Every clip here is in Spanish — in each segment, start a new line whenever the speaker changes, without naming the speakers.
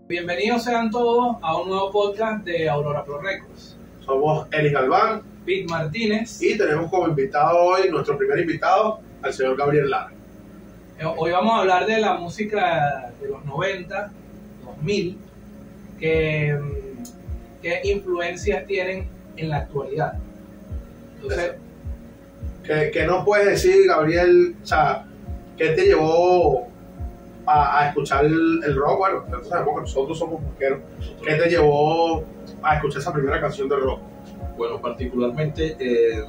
Bienvenidos sean todos a un nuevo podcast de Aurora Pro Records.
Somos Eric Galván
Pete Martínez.
y tenemos como invitado hoy, nuestro primer invitado, al señor Gabriel Lara.
Hoy vamos a hablar de la música de los 90, 2000, qué influencias tienen en la actualidad. Entonces,
¿Qué nos puedes decir, Gabriel? O sea, ¿qué te llevó a escuchar el rock? Bueno, nosotros sabemos que nosotros somos rockeros. ¿Qué te llevó a escuchar esa primera canción de rock?
Bueno, particularmente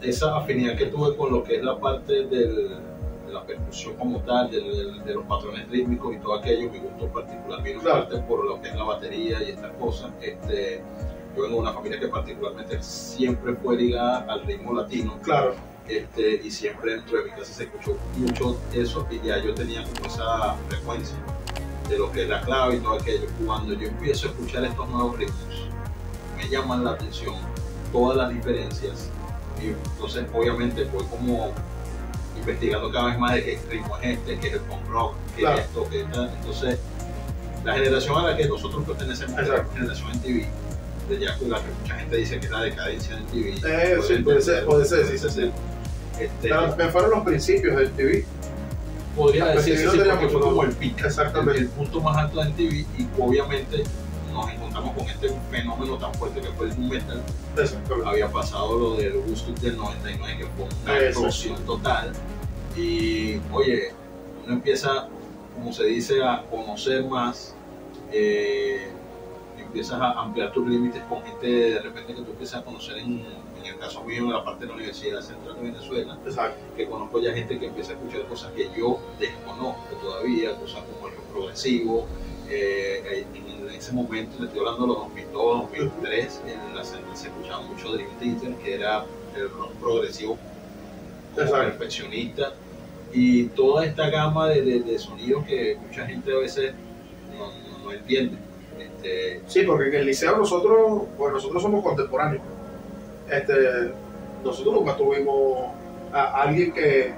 esa afinidad que tuve con lo que es la parte de la percusión como tal, de los patrones rítmicos y todo aquello, me gustó particularmente,
Claro.
parte por lo que es la batería y estas cosas. Yo vengo de una familia que particularmente siempre fue ligada al ritmo latino.
Claro.
Y siempre dentro de mi casa se escuchó mucho eso y ya yo tenía como esa frecuencia de lo que es la clave y todo aquello. Cuando yo empiezo a escuchar estos nuevos ritmos, me llaman la atención todas las diferencias y entonces obviamente voy como investigando cada vez más de qué ritmo es este, qué es el punk rock, qué
Claro.
es esto, qué es tal. Entonces la generación a la que nosotros pertenecemos es la
Exacto.
generación MTV, de ya la que mucha gente dice que es la decadencia de MTV.
Sí, puede ser, sí, sí. Pero me fueron los principios del TV.
Podría
Pues
decirse
sí, no
sí,
tenía
porque fue
mucho
como el
nombre.
pico,
Exactamente.
el punto más alto de MTV, y obviamente nos encontramos con este fenómeno tan fuerte que fue el nu metal.
Exactamente.
Había pasado lo del Woodstock del 99, que fue una
Exacto.
explosión total, y oye, uno empieza, como se dice, a conocer más, empiezas a ampliar tus límites con gente de repente que tú empiezas a conocer en el caso mío, en la parte de la Universidad Central de Venezuela,
Exacto.
que conozco ya gente que empieza a escuchar cosas que yo desconozco todavía, cosas como el rock progresivo. En ese momento, le estoy hablando de los 2002, 2003, en la Central se escuchaba mucho Dream Theater, que era el rock progresivo como
Exacto.
perfeccionista, y toda esta gama de sonidos que mucha gente a veces no entiende.
Sí, porque en el liceo nosotros somos contemporáneos. Nosotros nunca tuvimos a alguien que...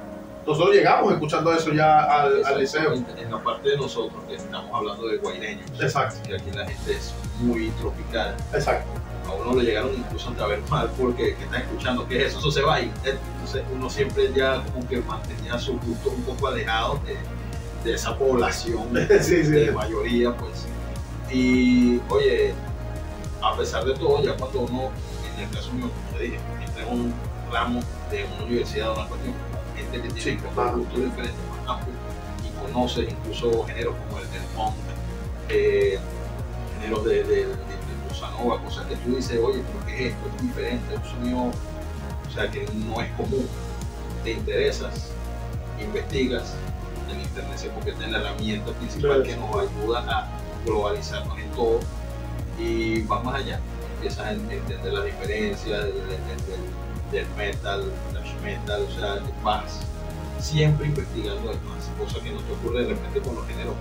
Nosotros llegamos escuchando eso ya al liceo.
En la parte de nosotros, que estamos hablando de guaireños,
Exacto.
que aquí la gente es muy tropical.
Exacto.
A uno le llegaron incluso a ver mal porque que está escuchando, ¿qué es eso? Eso se va y entonces uno siempre ya como que mantenía sus gustos un poco alejados de esa población
Sí, sí.
de mayoría, pues. Y oye, a pesar de todo, ya cuando uno, en el caso mío, como te dije, entra en un ramo de una universidad o una cuestión, gente que tiene
claro.
un gusto diferente, más amplio, y conoce incluso géneros como el del punk, géneros de bossa nova, cosas que tú dices, oye, pero ¿qué es esto? Es diferente, es un sonido, o sea, que no es común. Te interesas, investigas, en internet se convierte en la herramienta principal que nos ayuda a globalizarnos en todo, y vas más allá, empiezas a entender las diferencias del metal, thrash metal, o sea, vas siempre investigando más, cosa que no te ocurre de repente con los géneros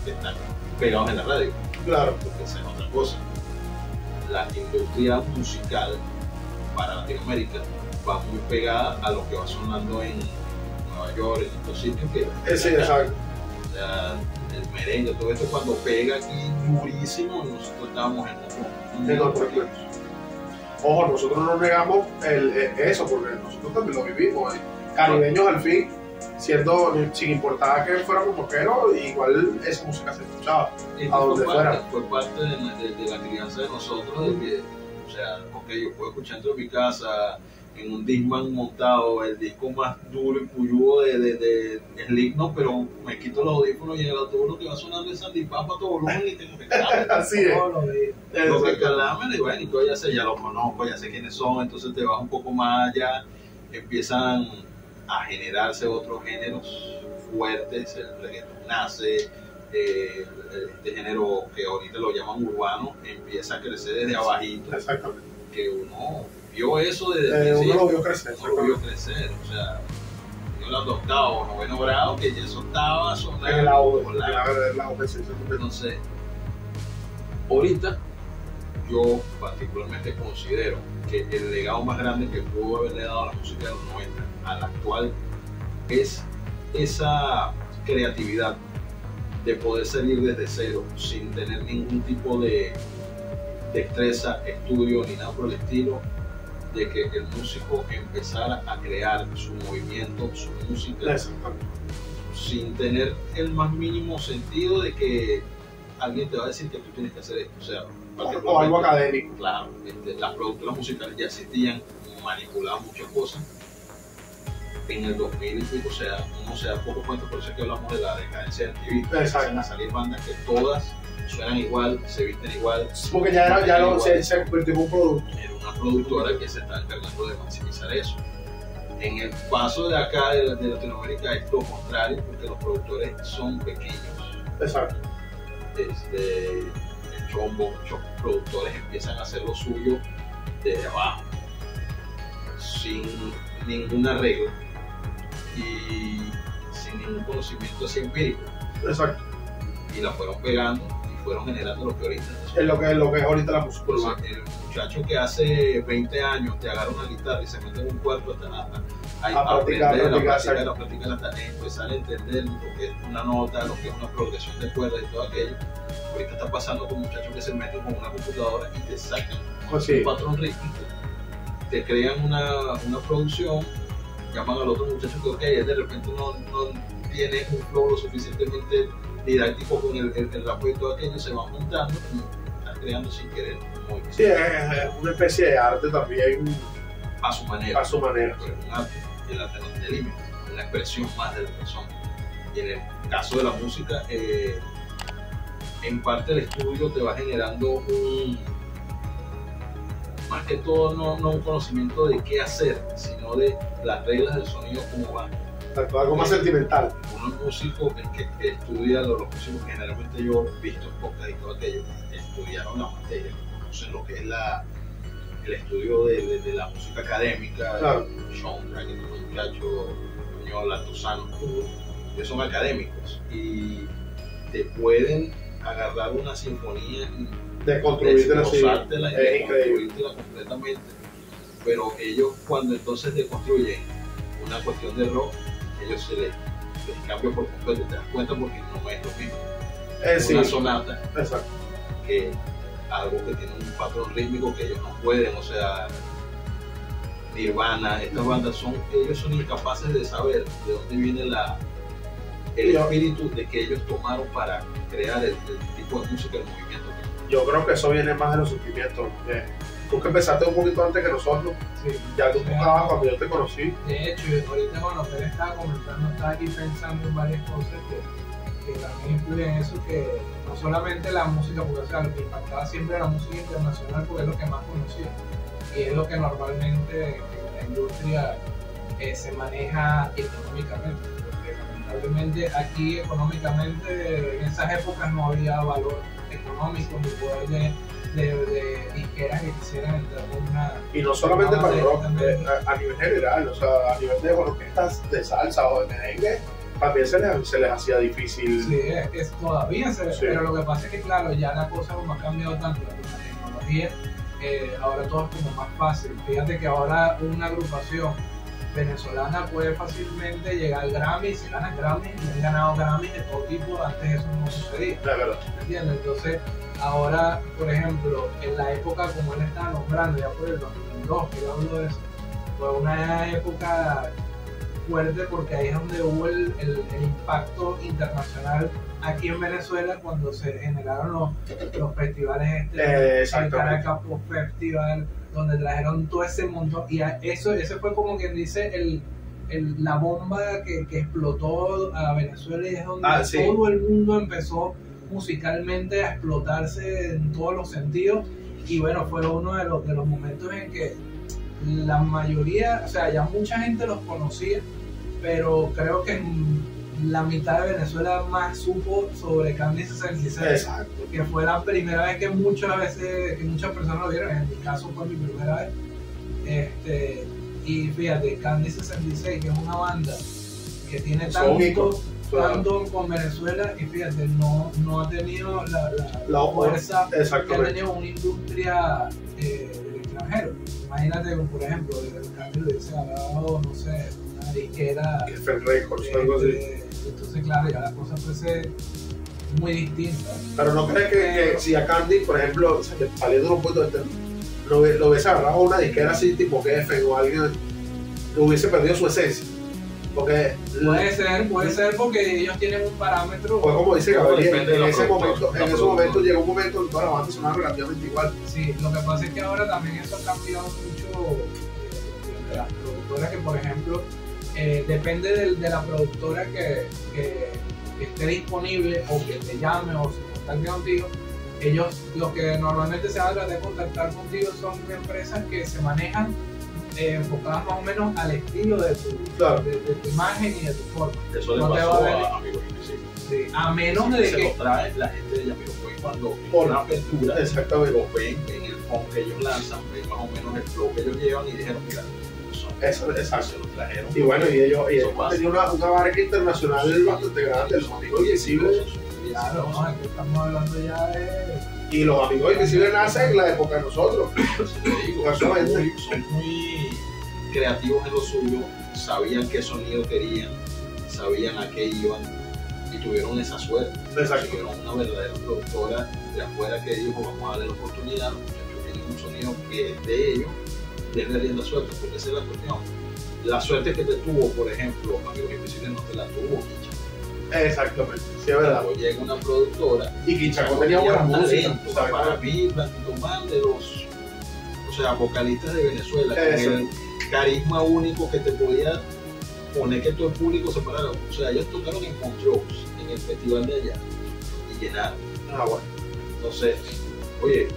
que están pegados en la radio.
Claro.
Porque esa es otra cosa. La industria musical para Latinoamérica va muy pegada a lo que va sonando en Nueva York, en estos sitios que
Sí, exacto.
o sea, el merengue, todo esto cuando pega aquí durísimo, nosotros estábamos en
otro plan. Ojo, nosotros no negamos eso, porque nosotros también lo vivimos. Caribeños al fin, siendo, sin importar que fuéramos rockeros, igual esa música se escuchaba.
Esto
a donde fuera.
fue parte de la crianza de nosotros, de que, o sea, ok, yo puedo escuchar dentro de mi casa, en un Discman montado, el disco más duro y puyudo de Slipknot, pero me quito los audífonos y en el autobús que va sonando es Sandy Papa a todo volumen y tengo que calarme.
Así es.
Tengo que calarme, y bueno, y todo ya lo conozco, ya sé quiénes son, entonces te vas un poco más allá, empiezan a generarse otros géneros fuertes, el reggaetón nace, este género que ahorita lo llaman urbano empieza a crecer desde abajito,
Exactamente.
que uno vio eso desde
Uno lo vio crecer.
uno lo vio crecer, o sea, yo en los octavos, noveno grado, que ya eso estaba sonando.
En el audio,
por la-
en la ofensiva.
Entonces, ahorita yo particularmente considero que el legado más grande que pudo haberle dado a la música de los 90 a la actual es esa creatividad de poder salir desde cero sin tener ningún tipo de destreza, estudio ni nada por el estilo, de que el músico empezara a crear su movimiento, su música, sin tener el más mínimo sentido de que alguien te va a decir que tú tienes que hacer esto. O sea,
o algo académico.
Claro, las productoras musicales ya existían, manipulaban muchas cosas. En el 2000 y pico, o sea, uno se da poco cuenta, por eso es que hablamos de la decadencia del TV. Empiezan a salir bandas que todas suenan igual, se visten igual.
Porque se convirtió en un producto.
Era una productora que se está encargando de maximizar eso. En el paso de acá, de Latinoamérica, es lo contrario, porque los productores son pequeños.
Exacto.
Muchos productores empiezan a hacer lo suyo desde abajo, sin ninguna regla y sin ningún conocimiento así empírico.
Exacto.
Y la fueron pegando y fueron generando lo que ahorita
es lo que es ahorita la música urbana.
El muchacho que hace 20 años te agarra una guitarra y se mete en un cuarto a practicar hasta empezar a entender lo que es una nota, lo que es una progresión de cuerdas y todo aquello. Ahorita está pasando con muchachos que se meten con una computadora y te sacan un patrón rítmico, te crean una producción, llaman al otro muchacho que okay, de repente no tiene un flow lo suficientemente didáctico con el rap y todo aquello, se van juntando y están creando sin querer.
Sí, es una especie de arte también.
A su manera.
A su manera.
Pero es un arte, y el arte no tiene límite, es una expresión más de la persona. Y en el caso de la música, en parte el estudio te va generando más que todo no un conocimiento de qué hacer, sino de las reglas del sonido, cómo van.
Algo más sentimental.
Unos músicos que estudian, los músicos que generalmente yo he visto en podcast y todo aquello, estudiaron la materia, conocen lo que es el estudio de la música académica,
claro.
Schoenberg, que es un muchacho, Muñoz, Lantosano, que son académicos y te pueden agarrar una sinfonía y
deconstruírtela
completamente, pero ellos cuando entonces deconstruyen una cuestión de rock, ellos se les cambia por completo, te das cuenta porque no es lo mismo una sonata que algo que tiene un patrón rítmico que ellos no pueden, o sea, Nirvana, estas bandas ellos son incapaces de saber de dónde viene el espíritu de que ellos tomaron para crear el tipo de música, el movimiento.
Yo creo que eso viene más de los sentimientos. Tú que empezaste un poquito antes que nosotros, ya tú tocabas cuando yo te conocí.
De hecho, ahorita con lo que él estaba comentando, estaba aquí pensando en varias cosas que también influyen en eso, que no solamente la música, porque o sea, lo que impactaba siempre era la música internacional, porque es lo que más conocía y es lo que normalmente en la industria se maneja económicamente, porque lamentablemente aquí económicamente en esas épocas no había valor económico ni poder de disqueras que quisieran entrar en una...
Y no solamente para el rock, a nivel general, o sea, a nivel de orquestas de salsa o de merengue, también se les hacía difícil.
Sí, todavía pero lo que pasa es que claro, ya la cosa como ha cambiado tanto, la tecnología, ahora todo es como más fácil. Fíjate que ahora una agrupación venezolana puede fácilmente llegar al Grammy, se gana Grammy y han ganado Grammy de todo tipo, antes eso no sucedía. ¿Me entiendes? Entonces, ahora, por ejemplo, en la época como él estaba nombrando, ya por el 2002, que yo hablo de eso, fue una época fuerte porque ahí es donde hubo el impacto internacional aquí en Venezuela cuando se generaron los festivales el Caracas Pop Festival, donde trajeron todo ese montón y ese fue como quien dice la bomba que explotó a Venezuela y es donde todo el mundo empezó musicalmente a explotarse en todos los sentidos y bueno, fue uno de los momentos en que la mayoría, o sea, ya mucha gente los conocía, pero creo que la mitad de Venezuela más supo sobre Candy 66.
Exacto.
Que fue la primera vez que muchas personas lo vieron, en mi caso fue mi primera vez. Y fíjate, Candy 66, que es una banda que tiene tanto con Venezuela, y fíjate, no ha tenido la fuerza que ha tenido una industria del extranjero. Imagínate, por ejemplo, el cambio de ese agarrado, no sé, una disquera.
Records, algo así.
Entonces, claro, ya la cosa muy distinta.
Pero no crees que si a Candy, por ejemplo, o sea, que saliendo un poquito del tema, lo hubiese agarrado a una disquera así tipo Geffen o alguien que hubiese perdido su esencia. Porque
Puede ser porque ellos tienen un parámetro.
pues como dice Gabriel,
Depende de
en
los
ese
productores,
momento, en ese momento llegó un momento en que todas las bandas sonaban relativamente igual.
Sí, lo que pasa es que ahora también eso ha cambiado mucho de las productoras que, por ejemplo, depende de la productora que esté disponible o que te llame o se contacte contigo. Ellos, los que normalmente se van a tratar de contactar contigo son empresas que se manejan enfocadas más o menos al estilo de tu,
Claro.
de tu imagen y de tu forma.
Eso le
No te
pasó
va a venir.
a Amigos Invisibles.
Sí, a menos
Sí,
de
se
que...
lo trae la gente de Yamiroquai cuando
Por-
una apertura,
Exactamente.
lo ven en el funk que ellos lanzan, ven más o menos el flow que ellos llevan y dijeron, mira, son
Eso, exacto.
se lo trajeron.
Y bueno, y ellos
Eso
tenían una marca internacional bastante grande, los Amigos Invisibles.
Claro, no, es que estamos hablando ya de...
Y los Amigos Invisibles nacen en la época de nosotros.
Te digo, son muy creativos en lo suyo, sabían qué sonido querían, sabían a qué iban y tuvieron esa suerte.
Exacto.
Tuvieron una verdadera productora de afuera que dijo, vamos a darle la oportunidad, los muchachos tienen un sonido que es de ellos, denle rienda suerte, porque esa es la cuestión. La suerte que te tuvo, por ejemplo, Amigos Invisibles no te la tuvo Kicha.
Exactamente, sí es verdad.
Cuando llega una productora,
Y Kichaco tenía buena música.
talento,
¿sabes?
para mí, Blanquito Man de los, o sea, vocalistas de Venezuela, con
Eso.
el carisma único que te podía poner que todo el público se parara. O sea, ellos tocaron en Montreux, en el festival de allá, y llenaron.
Ah, bueno.
Entonces, oye,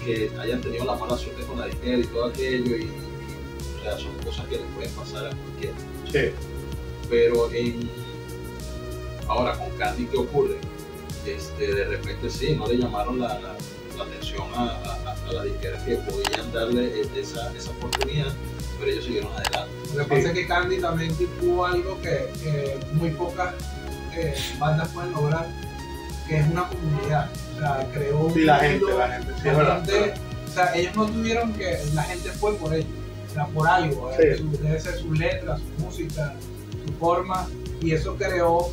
que hayan tenido la mala suerte con la disquera y todo aquello, o sea, son cosas que le pueden pasar a cualquiera.
Sí.
Pero ahora con Candy, ¿qué ocurre? De repente sí, no le llamaron la atención a la disquera que podían darle esa oportunidad, pero ellos siguieron adelante.
Lo que pasa es que Candy también tuvo algo que muy pocas bandas pueden lograr, que es una comunidad. O sea, creó un
Sí, la gente,
mundo,
sí, es verdad.
o sea, ellos no tuvieron que, la gente fue por ellos, o sea, por algo,
Sí.
debe ser sus letras, su música, su forma, y eso creó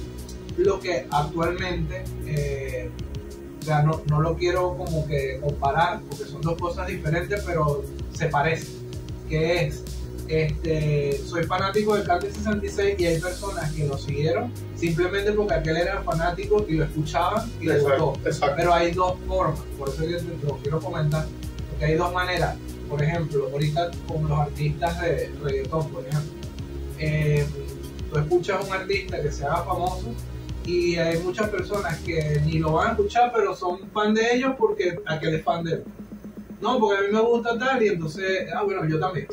lo que actualmente, o sea, no lo quiero como que comparar, porque son dos cosas diferentes, pero se parecen, que es, soy fanático de Candy 66 y hay personas que lo siguieron simplemente porque aquel era fanático y lo escuchaban y les gustó.
Exacto.
Pero hay dos formas, por eso yo te lo quiero comentar, porque hay dos maneras. Por ejemplo, ahorita con los artistas de reggaetón, por ejemplo, tú escuchas a un artista que se haga famoso y hay muchas personas que ni lo van a escuchar, pero son fan de ellos porque aquel es fan de él. No, porque a mí me gusta tal y entonces, bueno, yo también.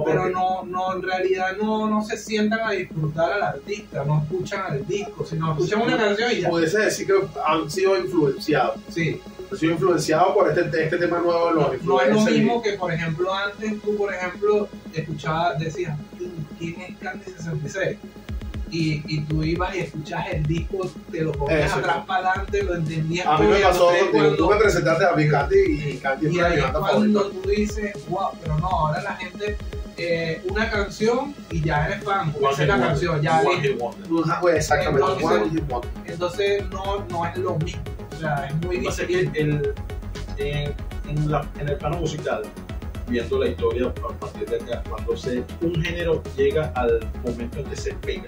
Pero no, en realidad no se sientan a disfrutar al artista, no escuchan el disco, sino escuchan una canción y ya.
Pudiese decir que han sido influenciados.
Sí.
Han sido influenciados por este tema nuevo de los
No es lo
influencers.
mismo que, por ejemplo, antes tú, por ejemplo, escuchabas, decías, ¿quién es Candy 66? Y tú ibas y escuchabas el disco, te lo ponías
Eso.
atrás para adelante, lo entendías.
A mí me
todo, y
pasó,
entonces
digo, tú me
cuando-
presentaste a mi Candy y Candy es
Y
una de
ahí
mis
es
bandas
cuando
favoritas.
tú dices, wow, pero no, ahora la gente, una canción y ya eres fan, porque esa es la canción, ya
One
listo.
Hit Wonder.
Ajá, pues, exactamente.
Entonces-
One Hit Wonder.
Entonces no es lo mismo, o sea, es muy
Lo que pasa es
difícil.
que en el plano musical, viendo la historia a partir de acá, cuando un género llega al momento en que se pega,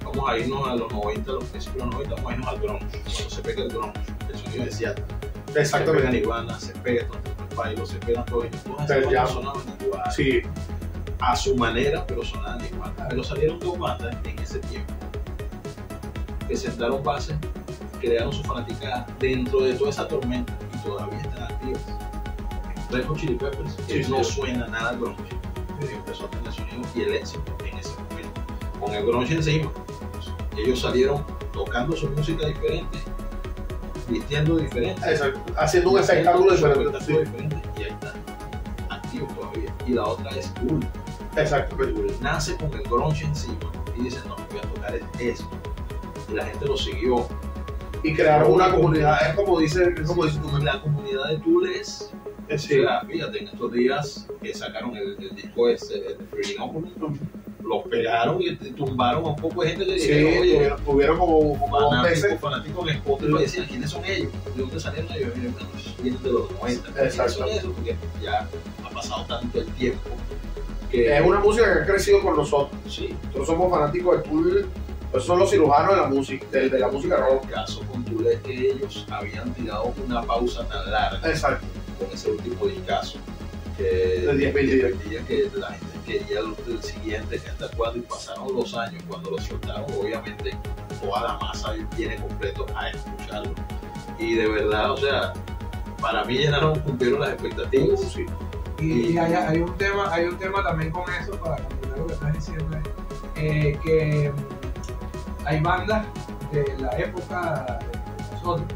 vamos a irnos a los 90, a los principios de los 90, vamos a irnos al grunge, cuando se pega el grunge, el sonido de Seattle, se pega
Exactamente.
Nirvana, se pega Pyro, se pegan todos ellos, todas
Pero
esas
ya-
bandas sonaban igual,
Sí,
a su manera, pero sonaban igual, pero salieron dos bandas en ese tiempo que sentaron bases, crearon su fanaticada dentro de toda esa tormenta y todavía están activas. Red Hot Chili Peppers, que
Sí,
no
sí.
suena nada grunge, empezó a tener sonido y el éxito en ese momento. Con el grunge encima, ellos salieron tocando su música diferente, vistiendo diferente,
exacto. Haciendo un espectáculo diferente. Sí.
diferente y ahí está, activo todavía. Y la otra es Tool.
Exactamente.
Tool nace con el grunge encima y dice, no, voy a tocar esto. Y la gente lo siguió.
Y crear una comunidad, es como dice tú.
La comunidad de Tool es,
Sí.
o sea, fíjate, en estos días que sacaron el disco ese, el de Freedom, los pegaron y tumbaron a un poco de gente que
Sí,
dijeron, oye,
tuvieron como 2 meses.
fanáticos en Spotify decían, ¿quiénes son ellos? ¿De dónde salieron ellos? Y yo, bueno, vienen de los 90. ¿Quiénes son esos? Porque ya ha pasado tanto el tiempo. Que
Es una música que ha crecido con nosotros.
sí.
Nosotros somos fanáticos de Tool. Esos son los cirujanos de la música, de la música rock.
El caso con Tool es que ellos habían tirado una pausa tan larga
Exacto.
con ese último discazo que
De 10
día que la gente quería el siguiente, que hasta cuando, y pasaron los años, cuando lo soltaron, obviamente toda la masa viene completo a escucharlo. Y de verdad, o sea, para mí cumplieron las expectativas.
Sí.
Y hay un tema también con eso, para continuar lo que estás diciendo, que hay bandas de la época de nosotros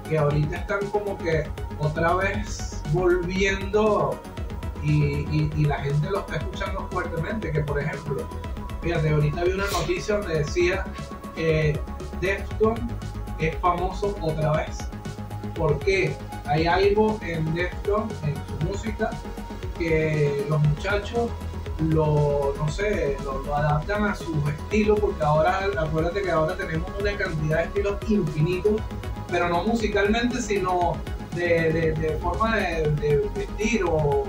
que ahorita están como que otra vez volviendo y la gente lo está escuchando fuertemente. Que por ejemplo, fíjate, ahorita vi una noticia donde decía que Deftones es famoso otra vez. ¿Por qué? Hay algo en Deftones, en su música, que los muchachos lo adaptan a su estilo, porque ahora, acuérdate que ahora tenemos una cantidad de estilos infinitos, pero no musicalmente, sino de forma de vestir o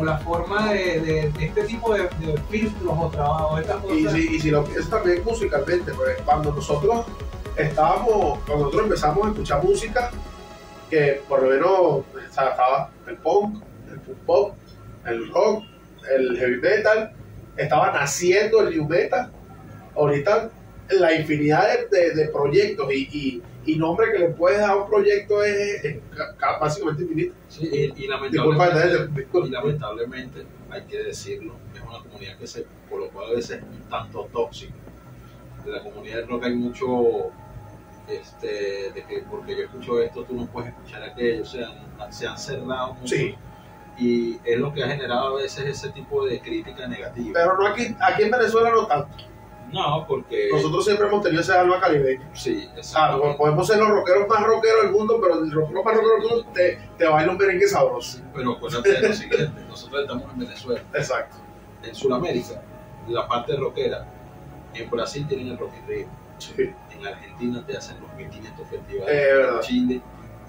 la forma de este tipo de filtros o trabajo, estas cosas.
Y si lo piensas también musicalmente, pues cuando nosotros empezamos a escuchar música, que por lo menos, o sea, estaba el punk, el pop, el rock, el heavy metal, estaba naciendo el new metal. Ahorita la infinidad de proyectos y nombre que le puedes dar a un proyecto es básicamente infinito.
Sí, y lamentablemente, hay que decirlo, es una comunidad que se colocó a veces un tanto tóxica. De la comunidad del rock hay mucho de que porque yo escucho esto tú no puedes escuchar aquello, o sea, se han cerrado mucho.
Sí.
Y es lo que ha generado a veces ese tipo de crítica negativa.
Pero no aquí en Venezuela no tanto.
No, porque
Nosotros siempre hemos tenido ese alma caribeña.
sí,
Claro, podemos ser los rockeros más rockeros del mundo, pero el rockero más rockero del mundo te baila un merengue sabroso.
pero acuérdate de lo siguiente, nosotros estamos en Venezuela,
Exacto.
en Sudamérica, la parte rockera, en Brasil tienen el Rock in Rio,
Sí.
en Argentina te hacen los 1500 festivales,
verdad.
en Chile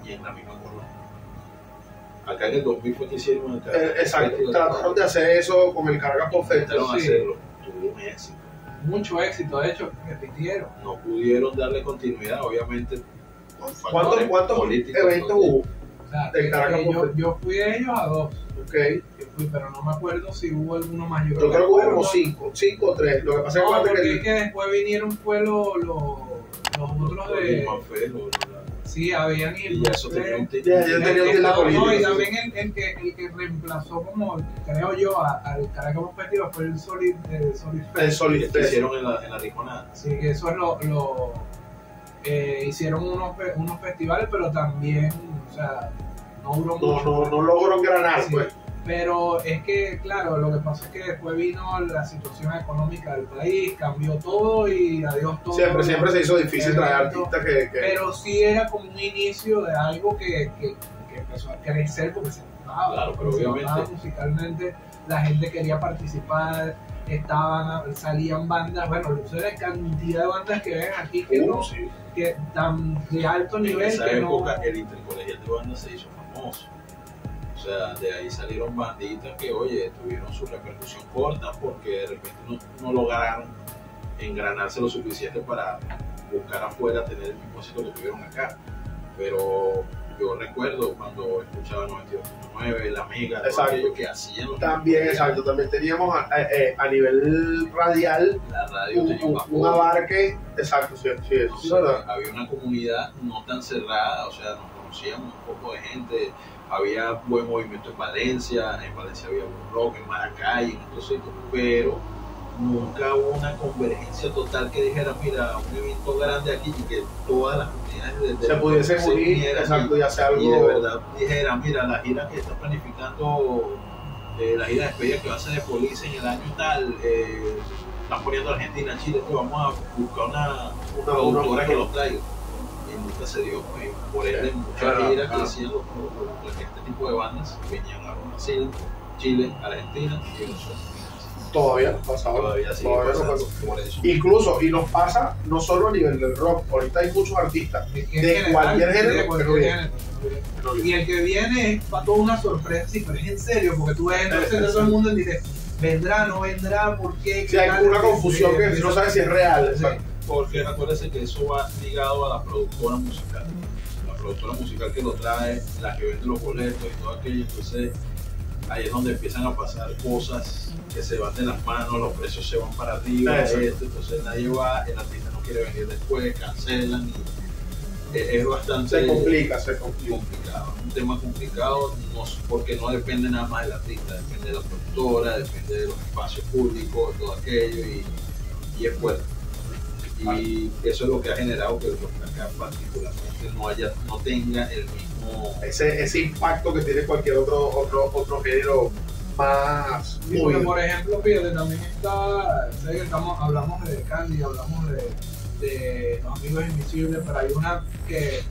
y en la misma Colombia. Acá en el 2000 fue que hicieron el
Exacto. Trataron de hacer eso con el Caracas Pop Fest.
intentaron
Sí.
hacerlo, tuvieron éxito.
Mucho éxito, de hecho, repitieron.
No pudieron darle continuidad, obviamente. por factores
¿Cuántos
políticos,
eventos
porque-
hubo?
O sea,
Del Caracas Pop Fest.
yo fui a ellos a 2.
Ok.
Yo fui, pero no me acuerdo si hubo alguno más.
Yo creo que hubo como 5 o 3. Lo que pasa es
No,
que,
porque es que después vinieron fue los otros de...
Más fe,
Sí, habían
y ya eso tenía un
Ya, yo tenía un la política.
No, y también el que reemplazó como, creo yo, al Caracas Pop Festival fue el Solid Fest.
el Solid
que
Fest.
hicieron en la Riconada.
Sí, que eso es hicieron unos festivales, pero también, o sea, no duró mucho.
No logró engranar,
Sí.
pues.
Pero es que, claro, lo que pasa es que después vino la situación económica del país, cambió todo y adiós todo.
Siempre se hizo difícil traer artistas que
Pero sí era como un inicio de algo que empezó a crecer porque se notaba.
Claro, pero
se
obviamente-
notaba musicalmente, la gente quería participar, salían bandas, bueno, la cantidad de bandas que ven aquí
sí.
que tan de alto
En
nivel
esa
que
época
no...
el intercolegial de bandas se hizo famoso. O sea, de ahí salieron banditas que, oye, tuvieron su repercusión corta porque de repente no lograron engranarse lo suficiente para buscar afuera tener el mismo éxito que tuvieron acá. Pero yo recuerdo cuando escuchaba 92.9, La Mega, todo
Exacto.
aquello que hacían los
También,
intercolegiales.
exacto. También teníamos a nivel radial
La radio tenía
un
apoyo.
abarque. Exacto, sí, eso es
Sí,
verdad.
había una comunidad no tan cerrada, o sea, nos conocíamos un poco de gente, había buen movimiento en Valencia había buen rock, en Maracay, en estos sitios, pero nunca hubo una convergencia total que dijera, mira, un evento grande aquí y que todas las comunidades
Se pudiesen unir,
unieran
exacto, y hacer algo.
y de verdad dijera, mira, la gira que está planificando, la gira de despedida que va a ser de Police en el año tal, están poniendo Argentina, Chile, que vamos a buscar una productora que los traiga. Y nunca se dio, pues, por ende, muchas
Claro,
giras que
claro.
hacían este tipo de bandas venían a Brasil, Chile, Argentina y Venezuela.
Todavía nos pasa ahora.
Todavía sigue
Todavía nos
pasando
pasa.
por eso.
Incluso, y nos pasa no solo a nivel del rock, ahorita hay muchos artistas
Es que en
de
general,
cualquier
de
género que
cualquier
no vienen.
género, que no viene. Y el que viene es para toda una sorpresa, sí, pero es en serio, porque tú ves entonces todo el mundo en directo. ¿Vendrá, no vendrá? ¿Por qué?
Sí, hay una confusión que no sabes si es real.
Sí.
Porque acuérdense que eso va ligado a la productora musical. La productora musical que lo trae, la que vende los boletos y todo aquello. Entonces, ahí es donde empiezan a pasar cosas que se van de las manos, los precios se van para arriba, entonces nadie va, el artista no quiere venir después, cancelan. Es bastante
Se complica.
complicado. Es un tema complicado porque no depende nada más del artista, depende de la productora, depende de los espacios públicos, todo aquello y es fuerte. Y eso es lo que ha generado que acá particularmente no tenga el mismo
Ese impacto que tiene cualquier otro género más
Sí, porque,
movido.
por ejemplo, fíjate, también está, sé que hablamos de Candy, hablamos de Los Amigos Invisibles, pero hay una que,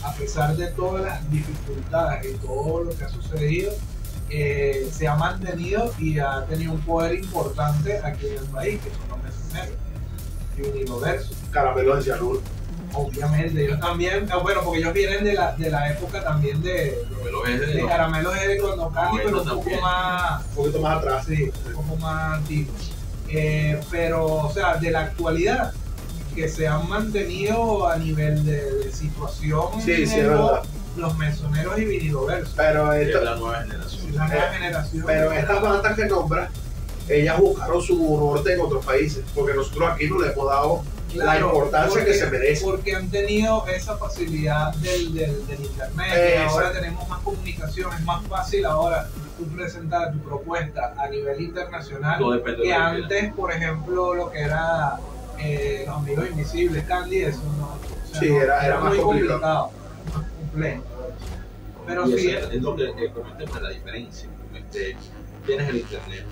a pesar de todas las dificultades y todo lo que ha sucedido, se ha mantenido y ha tenido un poder importante aquí en el país, que son los Mesoneros y Universo.
Caramelo de cianuro.
Obviamente, ellos también, bueno, porque ellos vienen de la época también de Caramelo de cuando Candy, pero un poco más.
Un poquito más atrás.
Sí, un poco más antiguo. Pero, o sea, de la actualidad, que se han mantenido a nivel de situación,
Sí, es verdad.
los Mesoneros y Viniloverso.
Pero
es
esto,
la nueva generación.
La nueva generación.
pero estas bandas que nombras, ellas buscaron su norte en otros países, porque nosotros aquí no le hemos dado la importancia que se merece.
Porque han tenido esa facilidad del internet, que ahora tenemos más comunicación, es más fácil ahora tú presentar tu propuesta a nivel internacional que antes, por ejemplo, lo que era Los Amigos Invisibles, Candy, eso no. O sea,
Sí,
no,
era más
muy
complicado.
más complejo. Pero
Y
sí,
eso es lo que comenté, la diferencia. Tienes el internet,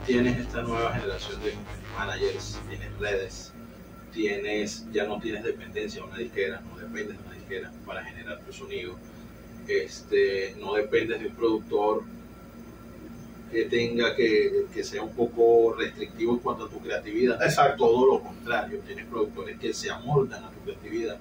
tienes esta nueva generación de managers, tienes redes, ya no tienes dependencia de una disquera, no dependes de una disquera para generar tu sonido, no dependes de un productor que tenga que sea un poco restrictivo en cuanto a tu creatividad.
Exacto.
Todo lo contrario, tienes productores que se amoldan a tu creatividad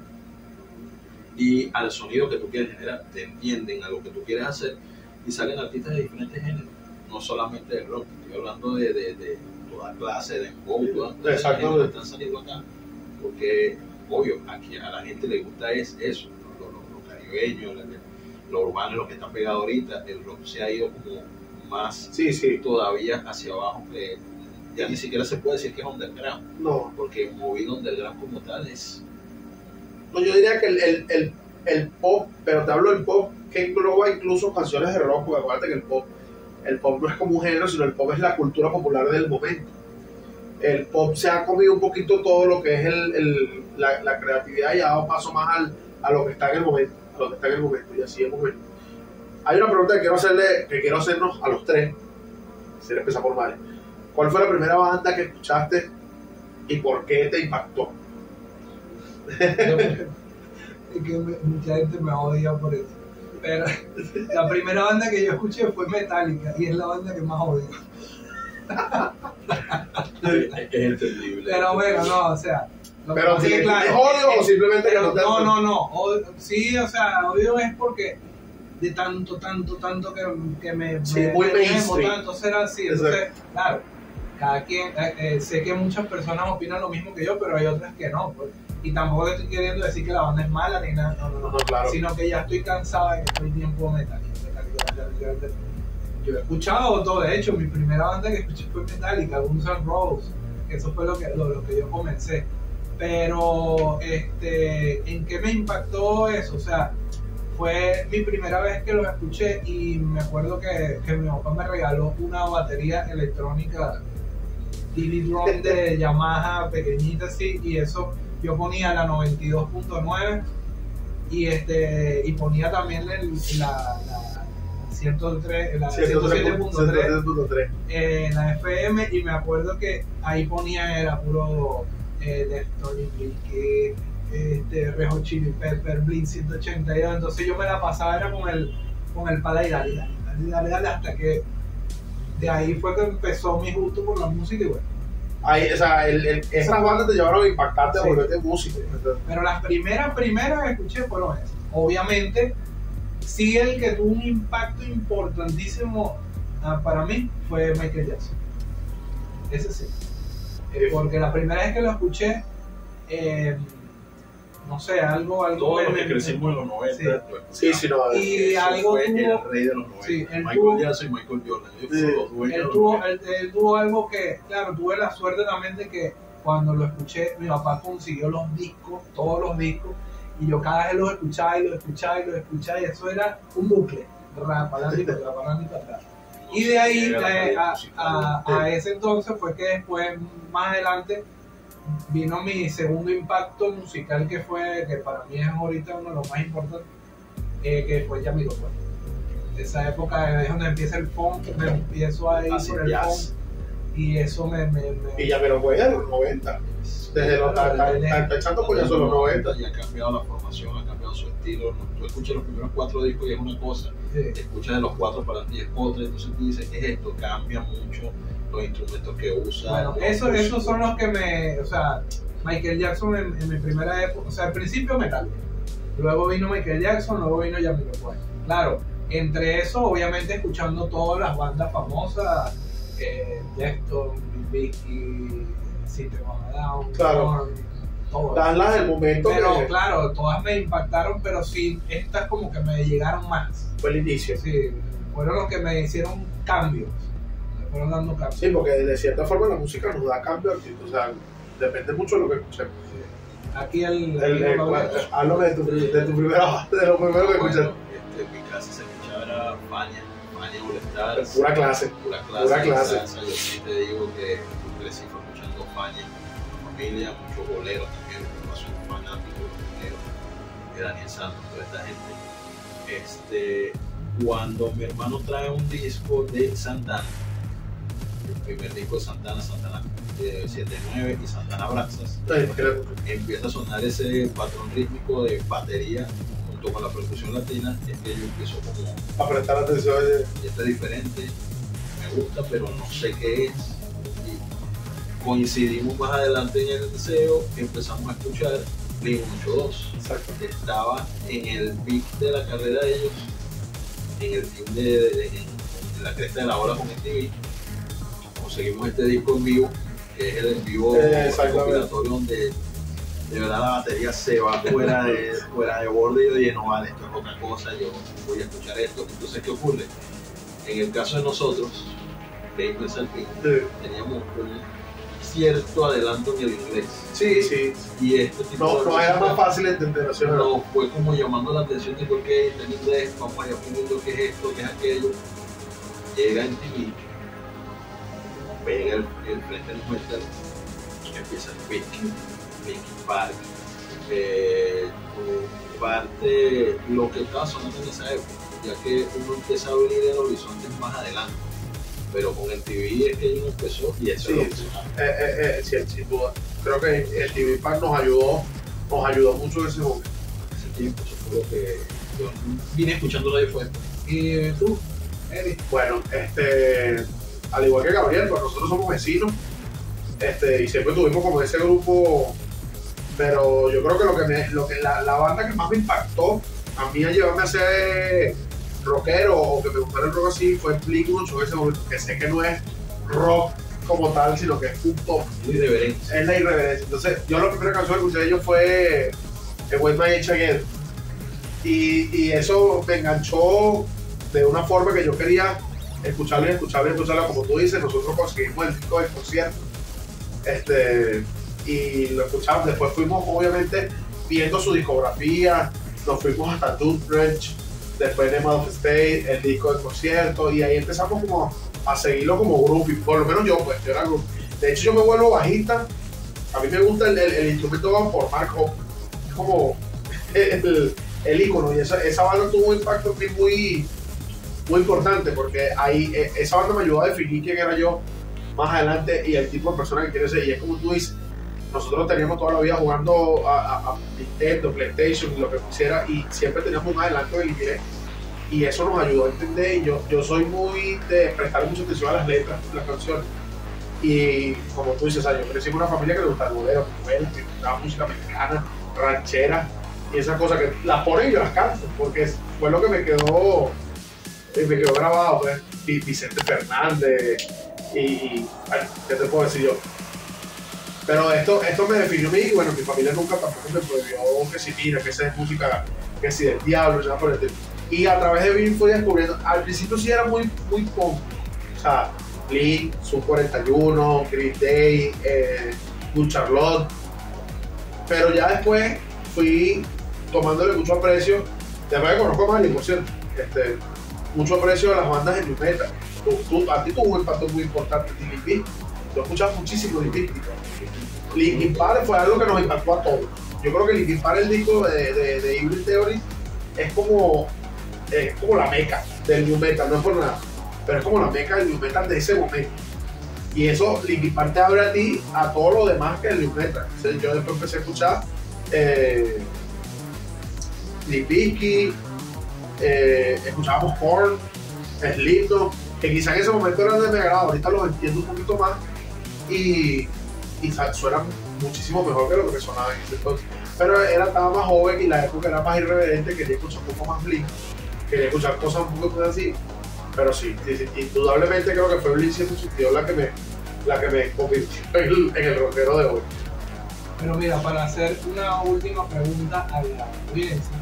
y al sonido que tú quieres generar, te entienden a lo que tú quieres hacer y salen artistas de diferentes géneros, no solamente de rock, estoy hablando de toda clase, de dembow, toda clase de géneros que están saliendo acá, porque obvio, aquí a la gente le gusta eso, lo caribeño, lo urbano, lo que está pegado ahorita. El rock se ha ido como más todavía hacia abajo, que ya ni siquiera se puede decir que es underground,
no,
porque movido underground como tal es.
No, yo diría que el pop, pero te hablo del pop que engloba incluso canciones de rock, porque acuérdate que el pop no es como un género, sino el pop es la cultura popular del momento. El pop se ha comido un poquito todo lo que es la creatividad y ha dado paso más a lo que está en el momento, y así es el momento. Hay una pregunta que quiero hacernos a los tres, si empezar por Mario. ¿Cuál fue la primera banda que escuchaste y por qué te impactó?
es que mucha gente me odia por eso. Pero la primera banda que yo escuché fue Metallica y es la banda que más odio.
Es entendible.
Pero bueno, no, o sea.
Pero si es odio o simplemente que no te
No. Sí, o sea, odio es porque de tanto que me
muy
mainstream. Entonces era así. Entonces, claro, cada quien, sé que muchas personas opinan lo mismo que yo, pero hay otras que no. Pues. Y tampoco estoy queriendo decir que la banda es mala ni nada, no,
claro. Sino
que ya estoy cansada de que todo el tiempo Metallica. Yo he escuchado todo, de hecho, mi primera banda que escuché fue Metallica, Guns N' Roses, que eso fue lo que yo comencé. Pero, ¿en qué me impactó eso? O sea, fue mi primera vez que los escuché y me acuerdo que mi papá me regaló una batería electrónica DD Drum de Yamaha pequeñita así, y eso yo ponía la 92.9 y ponía también la 103, la 107.3 en la FM, y me acuerdo que ahí ponía era puro Deftones, Blink, Red Hot Chili Pepper, Blink 182, entonces yo me la pasaba era con el pala y dale hasta que de ahí fue que empezó mi gusto por la música y bueno.
Ahí, o sea, esas bandas te llevaron a impactarte, a
Sí.
volverte músico.
Pero las primeras que escuché fueron esas. Obviamente, sí, el que tuvo un impacto importantísimo para mí fue Michael Jackson. Ese sí. Porque la primera vez que lo escuché, no sé, algo
Todos los que crecimos en los 90,
Sí.
pues,
Sí, no.
Y
eso
algo
fue
tuvo-
el rey de los 90.
Sí, él
Michael
tuvo-
Jackson y Michael Jordan. Ellos
Sí.
fueron los dueños de
Él
los
tuvo,
90.
él tuvo algo que, claro, tuve la suerte también de que cuando lo escuché, mi papá consiguió los discos, todos los discos, y yo cada vez los escuchaba y los escuchaba y los escuchaba, y eso era un bucle, para adelante y para atrás, para adelante y para atrás.
No
Y
sé
de
si
ahí
era la calidad musical.
a ese entonces fue que después, más adelante, vino mi segundo impacto musical que para mí es ahorita uno de los más importantes, que fue Jamiroquai. Esa época es donde empieza el funk, me empiezo a ir
Así
por el
jazz.
funk y eso me
Y ya me lo voy a los 90. Desde los echando por eso los 90.
Y ha cambiado la formación, ha cambiado su estilo. Tú escuchas los primeros 4 discos y es una cosa,
sí.
escuchas de los 4 para ti es otra, entonces tú dices, ¿qué es esto? Cambia mucho los instrumentos que usa.
Bueno, esos son los que o sea, Michael Jackson en mi primera época, o sea, al principio Metallica, luego vino Michael Jackson, luego vino Jamiroquai. Claro, entre eso, obviamente escuchando todas las bandas famosas, Deftones, Vicky, System of a Down,
Claro.
Korn, todo.
Dan las del momento
Pero
que
claro, todas me impactaron, pero sí, estas como que me llegaron más.
fue el inicio.
Sí, fueron los que me hicieron cambios, me fueron dando cambios.
Sí, porque de cierta forma la música nos da cambio, o sea, depende mucho de lo que escuchemos.
Aquí
Háblame de tu primera, de lo primero que escuchaste.
Bueno, en mi casa se escuchaba era Fania All Stars.
Pura clase.
Pura clase.
Pura clase.
Salsa. Yo sí te digo que crecí escuchando Fania con mi familia, muchos boleros también, yo soy un fanático de los boleros, de Daniel Santos, toda esta gente. Cuando mi hermano trae un disco de Santana, el primer disco de Santana 79 y Santana Braxas,
Ay, imagínate.
empieza a sonar ese patrón rítmico de batería junto con la percusión latina, es que yo empiezo como,
A prestar atención.
esto es diferente, me gusta, pero no sé qué es. Y coincidimos más adelante en el deseo, empezamos a escuchar Blink 182,
Exacto.
que estaba en el pic de la carrera de ellos, en el fin en la cresta de la ola con MTV. Conseguimos este disco en vivo, que es el en vivo recopilatorio donde de verdad la batería se va fuera de borde y yo dije, no vale, esto es otra cosa, yo voy a escuchar esto. Entonces, ¿qué ocurre? En el caso de nosotros, de Inglés al fin, teníamos un cierto adelanto en el inglés.
Sí.
Y este tipo de
No era
música
más fácil entender, ¿sí?
nos fue como llamando la atención de por qué está en inglés, vamos a ir aprendiendo qué es esto, qué es aquello. Llega en TV, pega el frente del metal, empieza el Linkin Park, parte lo que estaba sonando en esa época, ya que uno empieza a abrir el horizonte más adelante. Pero con el TV es que uno empezó y eso
Sí.
es lo que
Sí, sin duda. Creo que el TV Pack nos ayudó mucho en ese momento.
ese tiempo, eso fue lo que yo vine escuchando radio fue.
¿Y tú, Eric?
Bueno, al igual que Gabriel, pues nosotros somos vecinos, y siempre tuvimos como ese grupo, pero yo creo que la banda que más me impactó a mí a llevarme a ser rockero o que me gustara el rock así fue Blink 182 en ese momento, que sé que no es rock como tal, sino que es un pop,
Irreverencia.
es la irreverencia. Entonces, yo la primera canción que escuché de ellos fue When My Age Again, y eso me enganchó de una forma que yo quería escucharla, como tú dices. Nosotros conseguimos el disco del concierto, y lo escuchamos. Después fuimos obviamente viendo su discografía, nos fuimos hasta Dude Ranch, después de Mad of State, el disco del concierto, y ahí empezamos como a seguirlo como groupie. Por lo menos yo era groupie. De hecho, yo me vuelvo bajista. A mí me gusta el instrumento por Mark Hoppus, es como el ícono, y esa banda tuvo un impacto en mí muy importante, porque ahí esa banda me ayudó a definir quién era yo más adelante y el tipo de persona que quiero ser. Y es como tú dices, nosotros teníamos toda la vida jugando a Nintendo, PlayStation y lo que quisiera, y siempre teníamos un adelanto en el inglés y eso nos ayudó a entender. Y yo soy muy de prestar mucha atención a las letras de las canciones. Y como tú dices, yo crecí en una familia que le gustaba el bolero, que gustaba música mexicana, ranchera, y esas cosas que las ponen y yo las canto, porque fue lo que me quedó grabado, pues, Vicente Fernández, y bueno, ¿qué te puedo decir yo? Pero esto me definió a mí, y bueno, mi familia nunca tampoco me prohibió que si mira, que esa es música, que si del diablo, ya por el tema. Y a través de Vin fui descubriendo, al principio sí era muy punk, o sea, Blink, Sub 41, Green Day, Good Charlotte, pero ya después fui tomándole mucho aprecio, después que conozco a Mari, por cierto, mucho aprecio a las bandas de New Metal. A ti tuvo un impacto muy importante en Linkin Park. Yo escuchaba muchísimo Linkin Park. Linkin Park fue algo que nos impactó a todos. Yo creo que Linkin Park, el disco de Hybrid Theory, es como la meca del New Metal, no es por nada, pero es como la meca del New Metal de ese momento. Y eso, Linkin Park te abre a ti a todo lo demás que el New Metal. Entonces, yo después empecé a escuchar Limp Bizkit, escuchábamos Korn, Slipknot, que quizá en ese momento eran de mi agrado, ahorita los entiendo un poquito más y suenan muchísimo mejor que lo que sonaba en ese entonces. Pero estaba más joven y la época era más irreverente, quería escuchar un poco más Blink, quería escuchar cosas un poco más así. Pero sí, indudablemente creo que fue Blink 182 la que me convirtió en el rockero de hoy.
Pero mira, para hacer una última pregunta a la audiencia,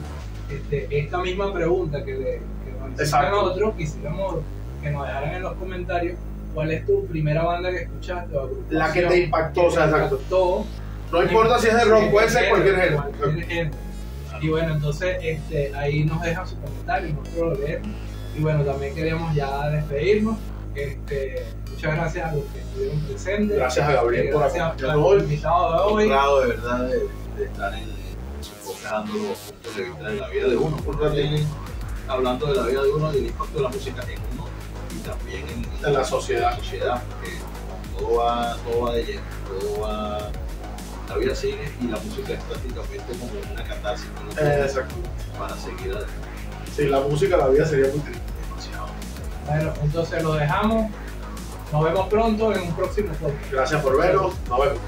esta misma pregunta que nos hicieron a nosotros, quisiéramos que nos dejaran en los comentarios cuál es tu primera banda que escuchaste o agrupación.
La que te impactó, o sea, exacto. No importa si es de rock, puede ser cualquier género.
Y bueno, entonces ahí nos dejan sus comentarios, nosotros lo leemos. Y bueno, también queríamos ya despedirnos. Muchas gracias a los que estuvieron presentes.
Gracias a Gabriel por
acompañarnos hoy. Invitado de hoy.
Honrado de verdad de estar enfocando los puntos de vista de la vida de uno, porque también hablando de la vida de uno y el impacto de la música en uno y también en
la sociedad.
Porque todo va de lleno, la vida sigue y la música es prácticamente como una catarsis para seguir adelante.
Sin la música la vida sería muy triste.
Demasiado.
Bueno, entonces lo dejamos. Nos vemos pronto en un próximo podcast.
Gracias por vernos. Nos vemos.